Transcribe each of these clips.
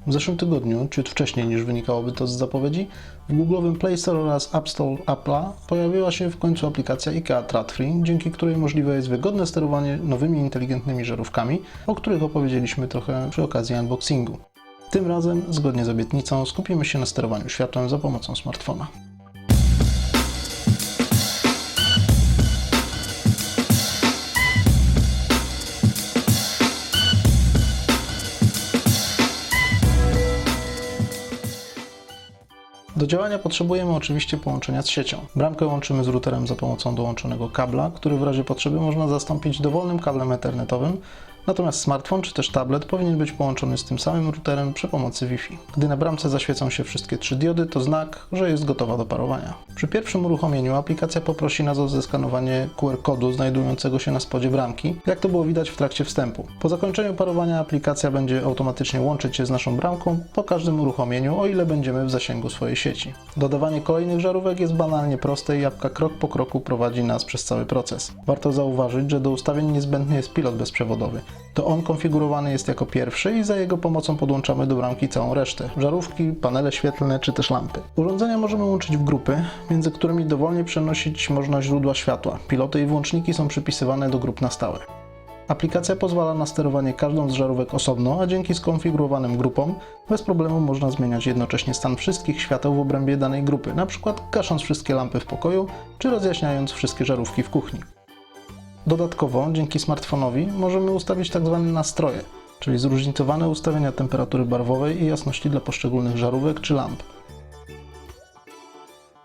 W zeszłym tygodniu, ciut wcześniej niż wynikałoby to z zapowiedzi, w Google'owym Play Store oraz App Store Apple'a pojawiła się w końcu aplikacja IKEA Tradfree, dzięki której możliwe jest wygodne sterowanie nowymi inteligentnymi żarówkami, o których opowiedzieliśmy trochę przy okazji unboxingu. Tym razem, zgodnie z obietnicą, skupimy się na sterowaniu światłem za pomocą smartfona. Do działania potrzebujemy oczywiście połączenia z siecią. Bramkę łączymy z routerem za pomocą dołączonego kabla, który w razie potrzeby można zastąpić dowolnym kablem ethernetowym, natomiast smartfon czy też tablet powinien być połączony z tym samym routerem przy pomocy Wi-Fi. Gdy na bramce zaświecą się wszystkie 3 diody, to znak, że jest gotowa do parowania. Przy pierwszym uruchomieniu aplikacja poprosi nas o zeskanowanie QR-kodu znajdującego się na spodzie bramki, jak to było widać w trakcie wstępu. Po zakończeniu parowania aplikacja będzie automatycznie łączyć się z naszą bramką po każdym uruchomieniu, o ile będziemy w zasięgu swojej sieci. Dodawanie kolejnych żarówek jest banalnie proste i apka krok po kroku prowadzi nas przez cały proces. Warto zauważyć, że do ustawień niezbędny jest pilot bezprzewodowy. To on konfigurowany jest jako pierwszy i za jego pomocą podłączamy do bramki całą resztę: żarówki, panele świetlne czy też lampy. Urządzenia możemy łączyć w grupy, między którymi dowolnie przenosić można źródła światła. Piloty i włączniki są przypisywane do grup na stałe. Aplikacja pozwala na sterowanie każdą z żarówek osobno, a dzięki skonfigurowanym grupom bez problemu można zmieniać jednocześnie stan wszystkich świateł w obrębie danej grupy, np. gasząc wszystkie lampy w pokoju czy rozjaśniając wszystkie żarówki w kuchni. Dodatkowo, dzięki smartfonowi możemy ustawić tzw. nastroje, czyli zróżnicowane ustawienia temperatury barwowej i jasności dla poszczególnych żarówek czy lamp.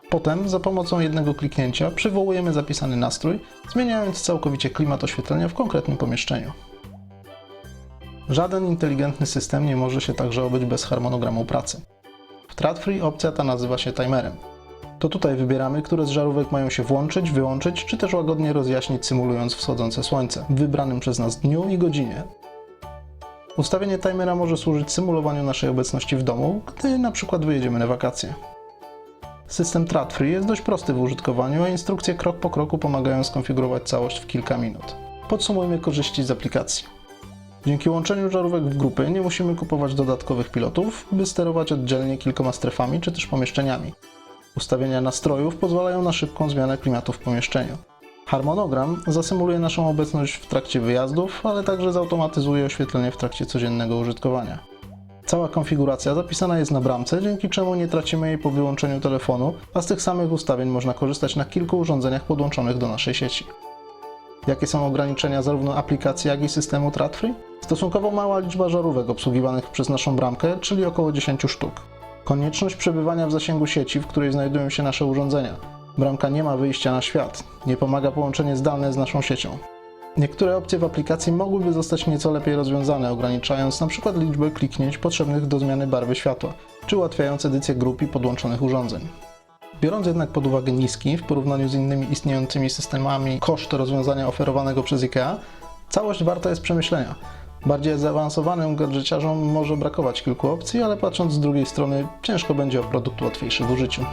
Potem za pomocą jednego kliknięcia przywołujemy zapisany nastrój, zmieniając całkowicie klimat oświetlenia w konkretnym pomieszczeniu. Żaden inteligentny system nie może się także obyć bez harmonogramu pracy. W Tradfree opcja ta nazywa się timerem. To tutaj wybieramy, które z żarówek mają się włączyć, wyłączyć, czy też łagodnie rozjaśnić, symulując wschodzące słońce w wybranym przez nas dniu i godzinie. Ustawienie timera może służyć symulowaniu naszej obecności w domu, gdy na przykład wyjedziemy na wakacje. System Tradfree jest dość prosty w użytkowaniu, a instrukcje krok po kroku pomagają skonfigurować całość w kilka minut. Podsumujmy korzyści z aplikacji. Dzięki łączeniu żarówek w grupy nie musimy kupować dodatkowych pilotów, by sterować oddzielnie kilkoma strefami czy też pomieszczeniami. Ustawienia nastrojów pozwalają na szybką zmianę klimatu w pomieszczeniu. Harmonogram zasymuluje naszą obecność w trakcie wyjazdów, ale także zautomatyzuje oświetlenie w trakcie codziennego użytkowania. Cała konfiguracja zapisana jest na bramce, dzięki czemu nie tracimy jej po wyłączeniu telefonu, a z tych samych ustawień można korzystać na kilku urządzeniach podłączonych do naszej sieci. Jakie są ograniczenia zarówno aplikacji, jak i systemu Tradfree? Stosunkowo mała liczba żarówek obsługiwanych przez naszą bramkę, czyli około 10 sztuk. Konieczność przebywania w zasięgu sieci, w której znajdują się nasze urządzenia. Bramka nie ma wyjścia na świat, nie pomaga połączenie zdalne z naszą siecią. Niektóre opcje w aplikacji mogłyby zostać nieco lepiej rozwiązane, ograniczając np. liczbę kliknięć potrzebnych do zmiany barwy światła, czy ułatwiając edycję grup i podłączonych urządzeń. Biorąc jednak pod uwagę niski, w porównaniu z innymi istniejącymi systemami, koszt rozwiązania oferowanego przez IKEA, całość warta jest przemyślenia. Bardziej zaawansowanym gadżeciarzom może brakować kilku opcji, ale patrząc z drugiej strony, ciężko będzie o produkt łatwiejszy w użyciu.